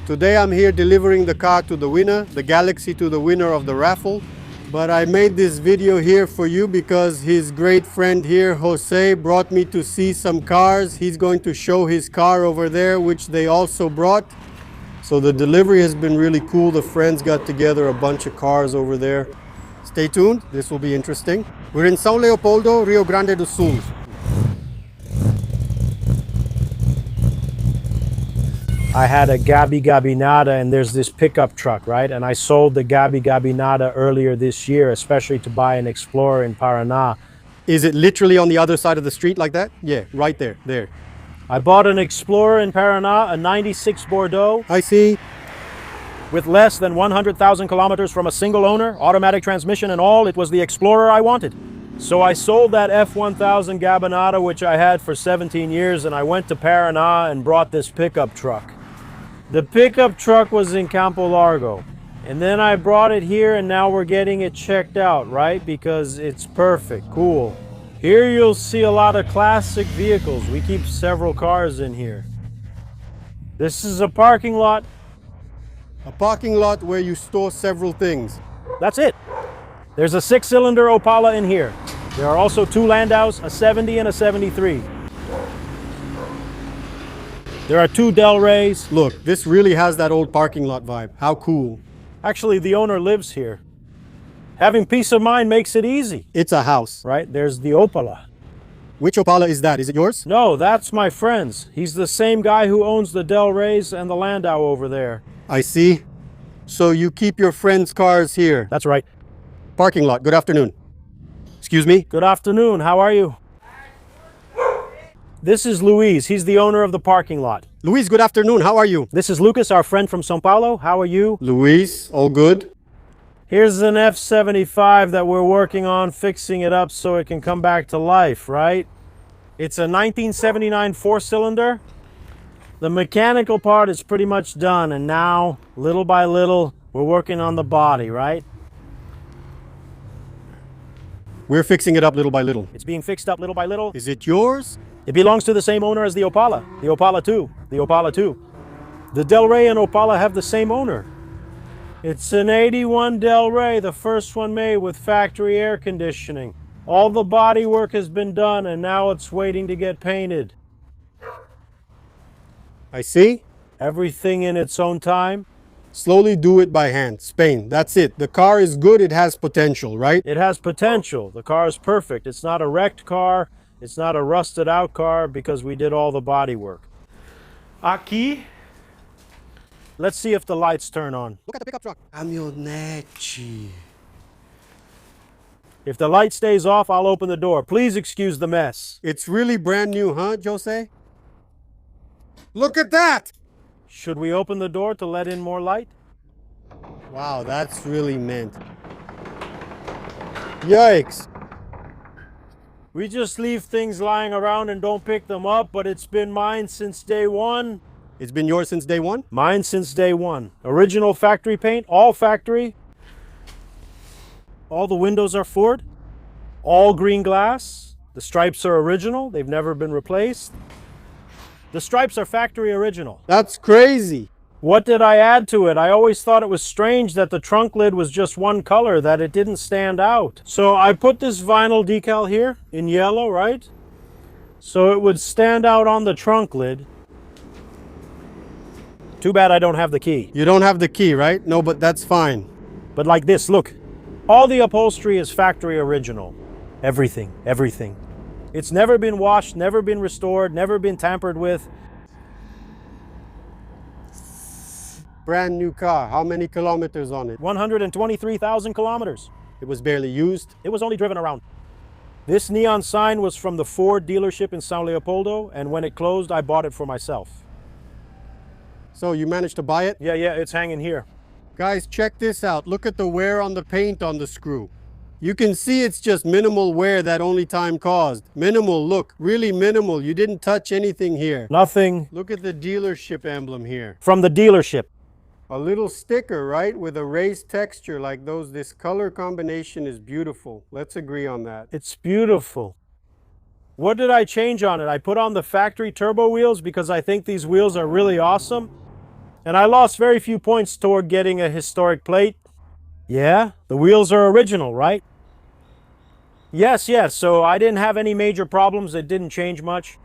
Today I'm here delivering the car to the winner, the Galaxy to the winner of the raffle. But I made this video here for you because his great friend here, Jose, brought me to see some cars. He's going to show his car over there, which they also brought. So the delivery has been really cool. The friends got together a bunch of cars over there. Stay tuned, this will be interesting. We're in São Leopoldo, Rio Grande do Sul. I had a Gabi Gabinada and there's this pickup truck, right? And I sold the Gabi Gabinada earlier this year, especially to buy an Explorer in Paraná. Is it literally on the other side of the street like that? Yeah, right there, there. I bought an Explorer in Paraná, a 96 Bordeaux. I see. With less than 100,000 kilometers from a single owner, automatic transmission and all. It was the Explorer I wanted. So I sold that F1000 Gabinada, which I had for 17 years, and I went to Paraná and brought this pickup truck. The pickup truck was in Campo Largo, and then I brought it here and now we're getting it checked out, right? Because it's perfect, cool. Here you'll see a lot of classic vehicles. We keep several cars in here. This is a parking lot. A parking lot where you store several things. That's it. There's a 6-cylinder Opala in here. There are also 2 Landaus, a 70 and a 73. There are 2 Del Reys. Look, this really has that old parking lot vibe. How cool. Actually, the owner lives here. Having peace of mind makes it easy. It's a house. Right? There's the Opala. Which Opala is that? Is it yours? No, that's my friend's. He's the same guy who owns the Del Reys and the Landau over there. I see. So you keep your friend's cars here? That's right. Parking lot. Good afternoon. Excuse me? Good afternoon. How are you? This is Luis. He's the owner of the parking lot. Luis, good afternoon. How are you? This is Lucas, our friend from São Paulo. How are you? Luis, all good? Here's an F75 that we're working on fixing it up so it can come back to life, right? It's a 1979 4-cylinder. The mechanical part is pretty much done, and now, little by little, we're working on the body, right? We're fixing it up little by little. It's being fixed up little by little. Is it yours? It belongs to the same owner as the Opala. The Opala 2. The Opala 2. The Del Rey and Opala have the same owner. It's an 81 Del Rey, the first one made with factory air conditioning. All the body work has been done and now it's waiting to get painted. I see. Everything in its own time. Slowly do it by hand. Spain, that's it. The car is good, it has potential, right? It has potential. The car is perfect. It's not a wrecked car. It's not a rusted out car because we did all the body work. Aqui. Let's see if the lights turn on. Look at the pickup truck. Caminhonete. If the light stays off, I'll open the door. Please excuse the mess. It's really brand new, huh, Jose? Look at that! Should we open the door to let in more light? Wow, that's really meant. Yikes. We just leave things lying around and don't pick them up, but it's been mine since day one. It's been yours since day one? Mine since day one. Original factory paint, all factory. All the windows are Ford. All green glass. The stripes are original. They've never been replaced. The stripes are factory original. That's crazy. What did I add to it? I always thought it was strange that the trunk lid was just one color, that it didn't stand out. So I put this vinyl decal here in yellow, right? So it would stand out on the trunk lid. Too bad I don't have the key. You don't have the key, right? No, but that's fine. But like this, look. All the upholstery is factory original. Everything, everything. It's never been washed, never been restored, never been tampered with. Brand new car. How many kilometers on it? 123,000 kilometers. It was barely used. It was only driven around. This neon sign was from the Ford dealership in São Leopoldo, and when it closed, I bought it for myself. So you managed to buy it? Yeah, it's hanging here. Guys, check this out. Look at the wear on the paint on the screw. You can see it's just minimal wear that only time caused. Minimal, look, really minimal. You didn't touch anything here. Nothing. Look at the dealership emblem here. From the dealership. A little sticker, right? With a raised texture like those. This color combination is beautiful. Let's agree on that. It's beautiful. What did I change on it? I put on the factory turbo wheels because I think these wheels are really awesome. And I lost very few points toward getting a historic plate. Yeah, the wheels are original, right? Yes, yes, so I didn't have any major problems. It didn't change much.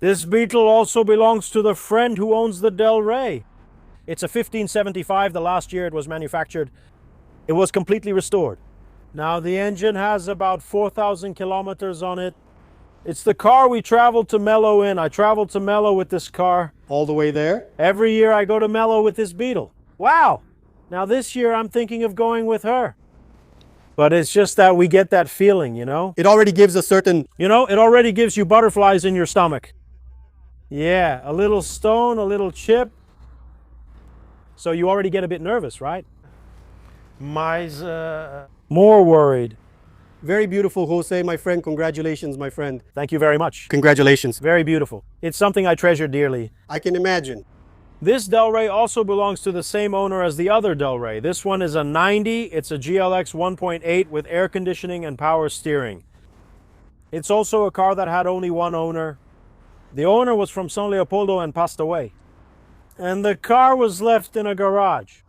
This Beetle also belongs to the friend who owns the Del Rey. It's a 1575, the last year it was manufactured. It was completely restored. Now the engine has about 4,000 kilometers on it. It's the car we traveled to Mello in. I traveled to Mello with this car. All the way there? Every year I go to Mello with this Beetle. Wow! Now this year I'm thinking of going with her. But it's just that we get that feeling, you know? It already gives a certain... You know, it already gives you butterflies in your stomach. Yeah, a little stone, a little chip. So you already get a bit nervous, right? More worried. Very beautiful, Jose, my friend. Congratulations, my friend. Thank you very much. Congratulations. Very beautiful. It's something I treasure dearly. I can imagine. This Del Rey also belongs to the same owner as the other Del Rey. This one is a 90. It's a GLX 1.8 with air conditioning and power steering. It's also a car that had only one owner. The owner was from San Leopoldo and passed away. And the car was left in a garage.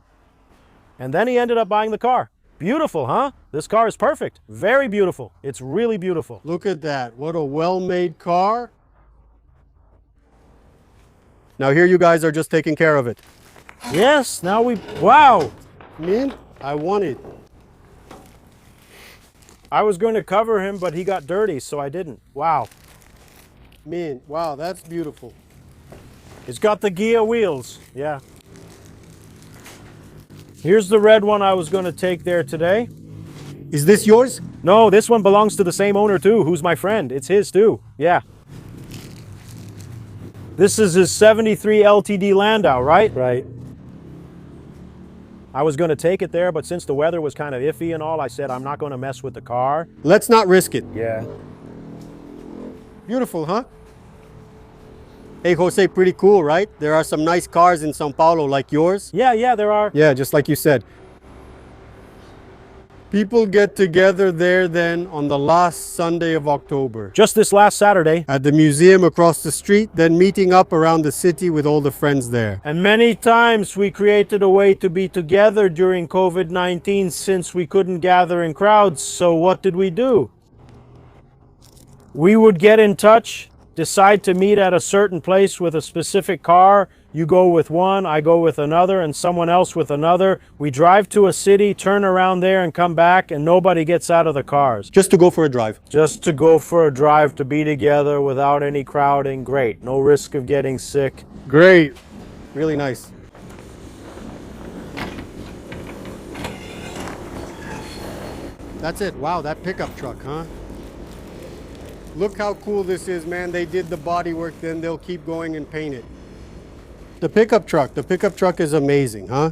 And then he ended up buying the car. Beautiful, huh? This car is perfect. Very beautiful. It's really beautiful. Look at that. What a well-made car. Now here you guys are just taking care of it. Yes, now we... Wow! Man, I want it. I was going to cover him, but he got dirty, so I didn't. Wow. Man, wow, that's beautiful. It's got the Ghia wheels. Yeah. Here's the red one I was going to take there today. Is this yours? No, this one belongs to the same owner too, who's my friend. It's his too. Yeah. This is his 73 LTD Landau, right? Right. I was going to take it there, but since the weather was kind of iffy and all, I said I'm not going to mess with the car. Let's not risk it. Yeah. Beautiful, huh? Hey, Jose, pretty cool, right? There are some nice cars in Sao Paulo like yours. Yeah, there are. Yeah, just like you said. People get together there then on the last Sunday of October. Just this last Saturday. At the museum across the street, then meeting up around the city with all the friends there. And many times we created a way to be together during COVID-19 since we couldn't gather in crowds. So what did we do? We would get in touch, decide to meet at a certain place with a specific car. You go with one, I go with another, and someone else with another. We drive to a city, turn around there and come back, and nobody gets out of the cars. Just to go for a drive. Just to go for a drive, to be together without any crowding. Great. No risk of getting sick. Great. Really nice. That's it. Wow, that pickup truck, huh? Look how cool this is, man. They did the body work, then they'll keep going and paint it. The pickup truck is amazing, huh?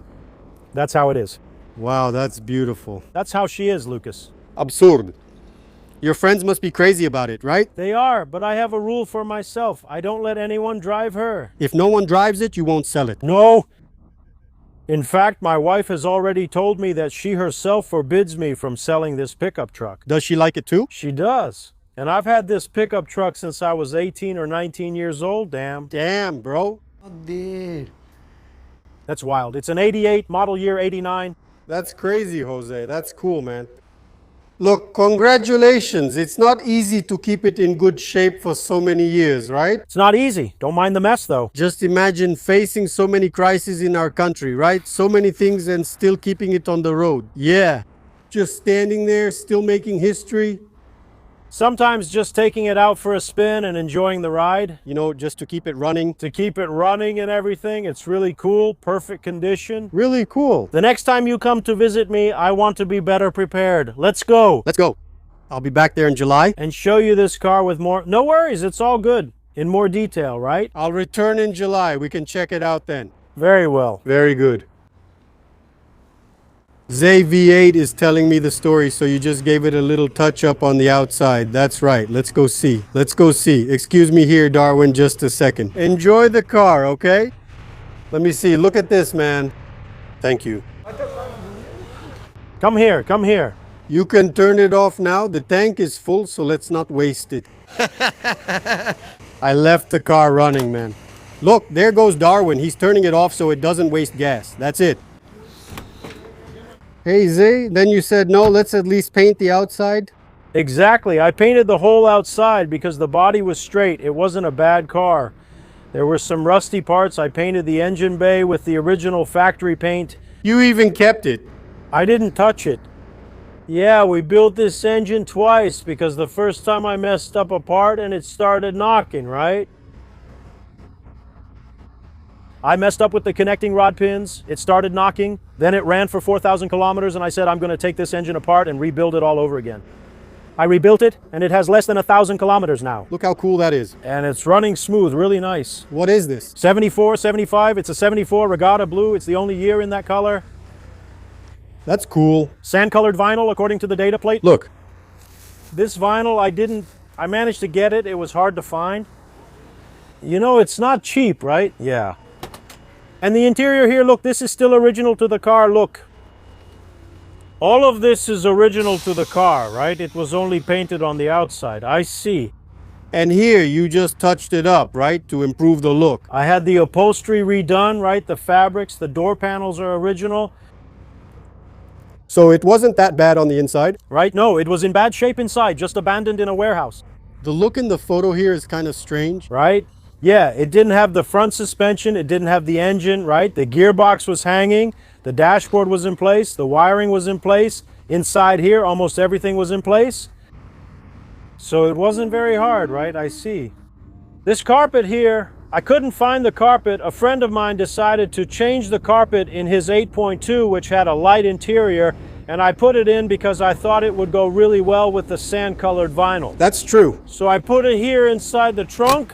That's how it is. Wow, that's beautiful. That's how she is, Lucas. Absurd. Your friends must be crazy about it, right? They are, but I have a rule for myself. I don't let anyone drive her. If no one drives it, you won't sell it. No. In fact, my wife has already told me that she herself forbids me from selling this pickup truck. Does she like it too? She does. And I've had this pickup truck since I was 18 or 19 years old, damn. Damn, bro. Oh, dude. That's wild. It's an 88, model year 89. That's crazy, Jose. That's cool, man. Look, congratulations. It's not easy to keep it in good shape for so many years, right? It's not easy. Don't mind the mess, though. Just imagine facing so many crises in our country, right? So many things and still keeping it on the road. Yeah. Just standing there, still making history. Sometimes just taking it out for a spin and enjoying the ride. You know, just to keep it running. To keep it running and everything. It's really cool, perfect condition. Really cool. The next time you come to visit me, I want to be better prepared. Let's go. Let's go. I'll be back there in July. And show you this car with more... No worries, it's all good. In more detail, right? I'll return in July. We can check it out then. Very well. Very good. Zay V8 is telling me the story, so you just gave it a little touch up on the outside. That's right. Let's go see. Let's go see. Excuse me here, Darwin, just a second. Enjoy the car, okay? Let me see. Look at this, man. Thank you. Come here. Come here. You can turn it off now. The tank is full, so let's not waste it. I left the car running, man. Thank you. Come here, come here. You can turn it off now. The tank is full, so let's not waste it. I left the car running, man. Thank you. Come here, come here. You can turn it off now. The tank is full, so let's not waste it. I left the car running, man. Thank you. Come here, come here. You can turn it off now. The tank is full, so let's not waste it. I left the car running, man. Thank you. Look, there goes Darwin. He's turning it off so it doesn't waste gas. That's it. Hey Zay, then you said no, let's at least paint the outside. Exactly. I painted the whole outside because the body was straight. It wasn't a bad car. There were some rusty parts. I painted the engine bay with the original factory paint. You even kept it. I didn't touch it. Yeah, we built this engine twice because the first time I messed up a part and it started knocking, right? I messed up with the connecting rod pins. It started knocking. Then it ran for 4,000 kilometers and I said, I'm going to take this engine apart and rebuild it all over again. I rebuilt it and it has less than 1,000 kilometers now. Look how cool that is. And it's running smooth, really nice. What is this? 74, 75. It's a 74 Regatta Blue. It's the only year in that color. That's cool. Sand-colored vinyl, according to the data plate. Look. This vinyl, I managed to get it. It was hard to find. You know, it's not cheap, right? Yeah. And the interior here, look, this is still original to the car. Look. All of this is original to the car, right? It was only painted on the outside. I see. And here you just touched it up, right? To improve the look. I had the upholstery redone, right? The fabrics, the door panels are original. So it wasn't that bad on the inside? Right? No, it was in bad shape inside, just abandoned in a warehouse. The look in the photo here is kind of strange. Right? Yeah, it didn't have the front suspension, it didn't have the engine, right? The gearbox was hanging, the dashboard was in place, the wiring was in place. Inside here, almost everything was in place. So it wasn't very hard, right? I see. This carpet here, I couldn't find the carpet. A friend of mine decided to change the carpet in his 8.2, which had a light interior, and I put it in because I thought it would go really well with the sand-colored vinyl. That's true. So I put it here inside the trunk.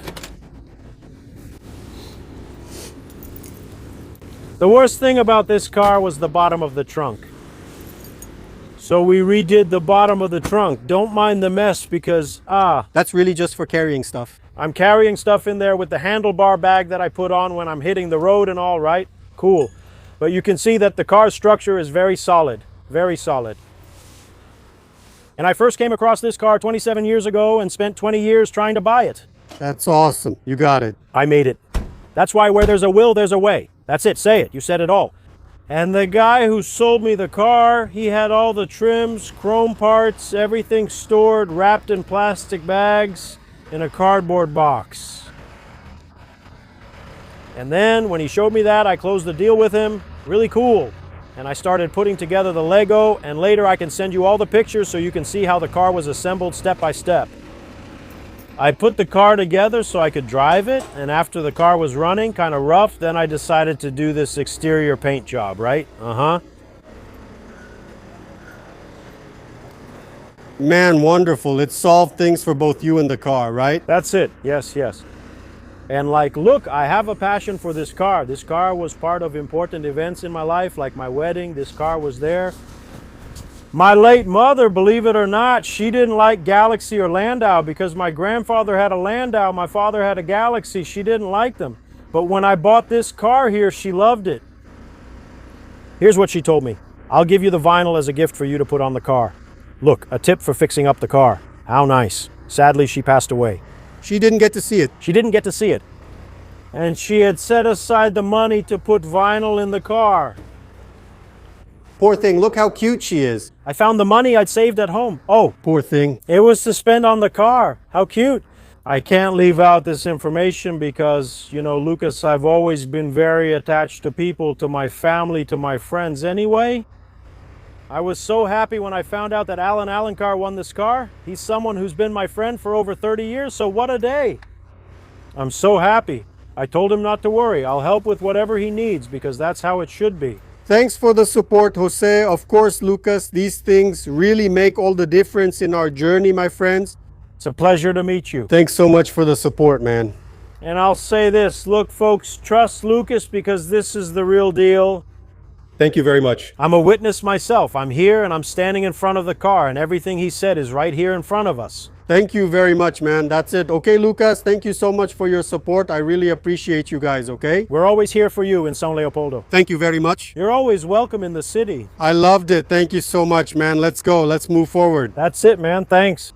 The worst thing about this car was the bottom of the trunk. So we redid the bottom of the trunk. Don't mind the mess because, That's really just for carrying stuff. I'm carrying stuff in there with the handlebar bag that I put on when I'm hitting the road and all, right? Cool. But you can see that the car's structure is very solid. Very solid. And I first came across this car 27 years ago and spent 20 years trying to buy it. That's awesome. You got it. I made it. That's why where there's a will, there's a way. That's it. Say it. You said it all. And the guy who sold me the car, he had all the trims, chrome parts, everything stored, wrapped in plastic bags in a cardboard box. And then when he showed me that, I closed the deal with him. Really cool. And I started putting together the Lego, and later I can send you all the pictures so you can see how the car was assembled step by step. I put the car together so I could drive it, and after the car was running, kind of rough, then I decided to do this exterior paint job, right? Man, wonderful. It solved things for both you and the car, right? That's it. Yes, yes. And like, look, I have a passion for this car. This car was part of important events in my life, like my wedding. This car was there. My late mother, believe it or not, she didn't like Galaxy or Landau because my grandfather had a Landau, my father had a Galaxy. She didn't like them. But when I bought this car here, she loved it. Here's what she told me. I'll give you the vinyl as a gift for you to put on the car. Look, a tip for fixing up the car. How nice. Sadly, she passed away. She didn't get to see it. She didn't get to see it. And she had set aside the money to put vinyl in the car. Poor thing, look how cute she is. I found the money I'd saved at home. Oh, Poor thing. it was to spend on the car. How cute. I can't leave out this information because, you know, Lucas, I've always been very attached to people, to my family, to my friends anyway. I was so happy when I found out that Alan Alencar won this car. He's someone who's been my friend for over 30 years, so what a day. I'm so happy. I told him not to worry. I'll help with whatever he needs because that's how it should be. Thanks for the support, Jose. Of course, Lucas, these things really make all the difference in our journey, my friends. It's a pleasure to meet you. Thanks so much for the support, man. And I'll say this, look folks, trust Lucas because this is the real deal. Thank you very much. I'm a witness myself. I'm here and I'm standing in front of the car and everything he said is right here in front of us. Thank you very much, man. That's it. Okay, Lucas, thank you so much for your support. I really appreciate you guys, okay? We're always here for you in São Leopoldo. Thank you very much. You're always welcome in the city. I loved it. Thank you so much, man. Let's go. Let's move forward. That's it, man. Thanks.